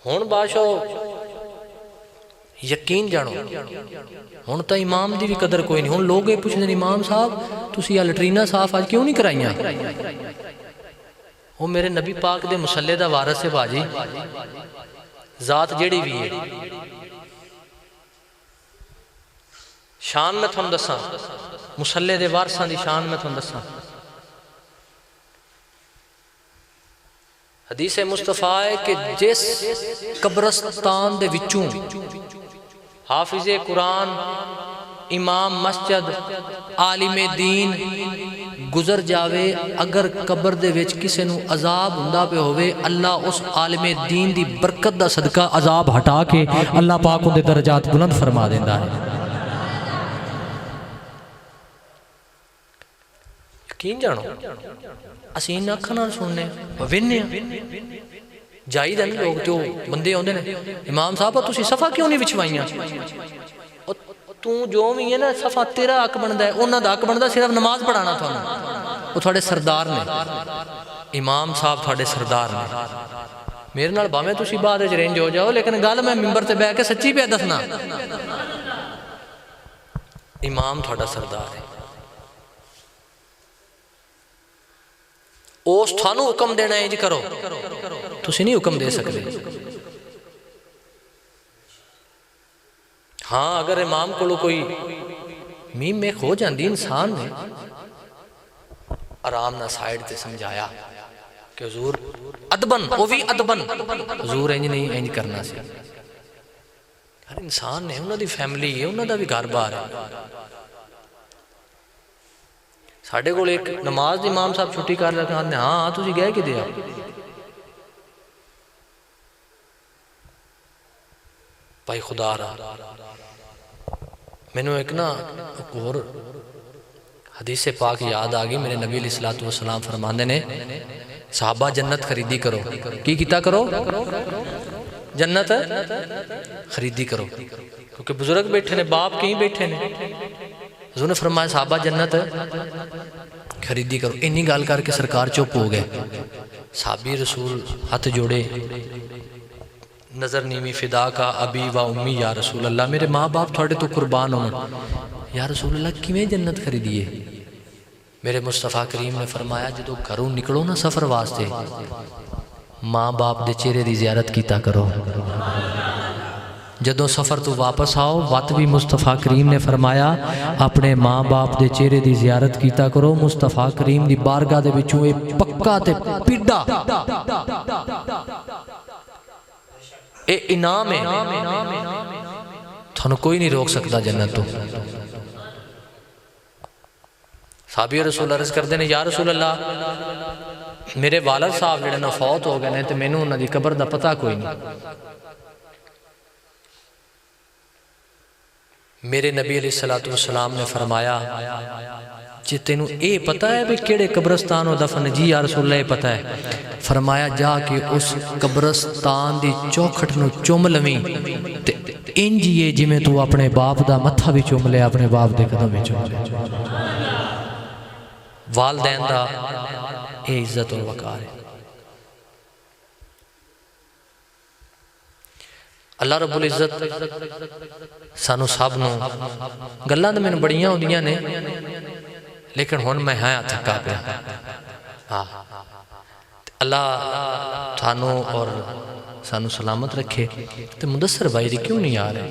ہون بادشاہ یقین جانو ہون تا امام دی بھی قدر کوئی نہیں. ہون لوگ یہ پوچھتے ہیں امام صاحب تسی یا لٹرینہ صاف آج کیوں نہیں کرائیاں؟ وہ میرے نبی پاک دے مسلح دا وارث ہے باجی. ذات جیڑی بھی ہے شان میں تھن دساں مسلح دے وارثاں دی شان میں تھن دساں. حدیث مصطفیٰ ہے کہ جس قبرستان دے وچوں حافظ قرآن امام مسجد عالم دین گزر جاوے اگر قبر دے وچ کسے نو عذاب ہوندا پہ ہوئے اللہ اس عالم دین دی برکت دا صدقہ عذاب ہٹا کے اللہ پاک ان دے درجات بلند فرما دیندا ہے. یقین جانو اسین اکھاں نال سننے وینے جائی دن لوگ جو بندے ہوندے نے امام صاحب تسی صفحہ کیوں نہیں وچھوائیاں؟ تو جو بھی ہے نا صفحہ تیرا حق بندا ہے انہاں دا حق بندا صرف نماز پڑھانا تھانوں. وہ تھوڑے سردار نے امام صاحب تھوڑے سردار نے. میرے نال بھاویں تسی بعد وچ رینج ہو جاؤ لیکن گل میں منبر تے بیٹھ کے سچی پہ دسنا امام تھوڑا سردار ہے. اس تھانو حکم دینا ہے جی کرو تسی نہیں حکم دے سکتے. ہاں اگر امام کو کوئی میم میں کھو جاندی انسان نے آرام نہ سائیڈ تے سمجھایا کہ حضور ادبن وہ بھی ادبن حضور انج نہیں انج کرنا سی. ہر انسان نے انہاں دی فیملی ہے انہاں دا بھی گھر بار ہے. ساڑھے کو ایک نماز دی امام صاحب چھٹی کر لگا کہاں ہاں تسی گئے کی دیا بھائی خدا رہا. میں نے ایک نا اور حدیث پاک یاد آگئی. میرے نبی علیہ السلام فرماندے نے صحابہ جنت خریدی کرو. کی کیتا کرو؟ جنت خریدی کرو. کیونکہ بزرگ بیٹھے نے باپ کہیں بیٹھے نے. حضور نے فرمایا صحابہ جنت خریدی کرو. انہی گال کر کے سرکار چپ ہو گئے. صحابی رسول ہاتھ جوڑے نظر نیمی فدا کا ابی و امی یا رسول اللہ میرے ماں باپ تھوڑے تو قربان ہوں یا رسول اللہ کیویں جنت خریدیے؟ میرے مصطفیٰ کریم نے فرمایا جدو گھروں نکلو نا سفر واسطے ماں باپ دے چہرے دی زیارت کیتا کرو. جدو سفر تو واپس آؤ وقت بھی مصطفیٰ کریم نے فرمایا اپنے ماں باپ دے چہرے دی زیارت کیتا کرو. مصطفیٰ کریم دی بارگاہ دے وچوں اے پکا تے پیڈا اے انعام ہے تھانوں کوئی نہیں روک سکتا جنت تو. صحابی رسول عرض کر دینے یا رسول اللہ میرے والد صاحب جڑے نا فوت ہو گئے تے میں نے انہاں دی قبر دا پتہ کوئی نہیں. میرے نبی علیہ السلام نے فرمایا جی تینوں اے پتہ ہے بھی کیڑے قبرستان و دفن؟ جی یا رسول اللہ اے پتہ ہے. فرمایا جا کے اس قبرستان دی چوکھٹ نو چوم لویں تے انج یہ جی میں تو اپنے باپ دا متھا بھی چوم لے اپنے باپ دے قدم بھی چوم لے. والدین دا اے عزت و وقار ہے. اللہ رب العزت سانو سب نو گلاں تے مینوں بڑیاں ہوندیاں نے لیکن ہن میں ہاں تھکا پیا. اللہ تھانو اور سانو سلامت رکھے. تے مدثر بھائی دی کیوں نہیں آ رہے؟